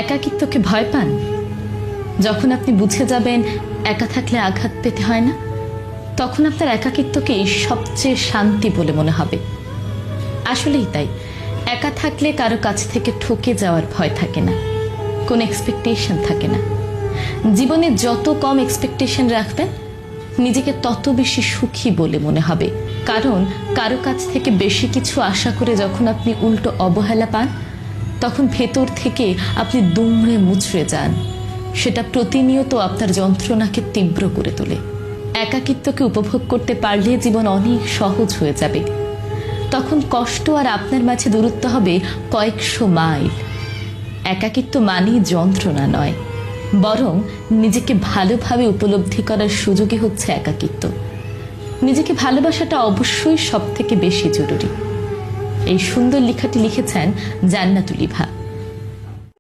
একাকিত্বকে ভয় পান? যখন আপনি বুঝে যাবেন একা থাকলে আঘাত পেতে হয় না, তখন আপনার একাকিত্বকে সবচেয়ে শান্তি বলে মনে হবে। আসলেই তাই, একা থাকলে কারো কাছ থেকে ঠকে যাওয়ার ভয় থাকে না, কোনো এক্সপেকটেশন থাকে না। জীবনে যত কম এক্সপেকটেশন রাখবেন, নিজেকে তত বেশি সুখী বলে মনে হবে। কারণ কারো কাছ থেকে বেশি কিছু আশা করে যখন আপনি উল্টো অবহেলা পান, তখন ভেতর থেকে আপনি দুমড়ে মুচড়ে যান। সেটা প্রতিনিয়ত আপনার যন্ত্রণাকে তীব্র করে তোলে। একাকিত্বকে উপভোগ করতে পারলে জীবন অনেক সহজ হয়ে যাবে। তখন কষ্ট আর আপনার মাঝে দূরত্ব হবে কয়েকশো মাইল। একাকিত্ব মানেই যন্ত্রণা নয়, বরং নিজেকে ভালোভাবে উপলব্ধি করার সুযোগই হচ্ছে একাকিত্ব। নিজেকে ভালোবাসাটা অবশ্যই সব থেকে বেশি জরুরি। এই সুন্দর লেখাটি লিখেছেন জান্নাতুল ইভা।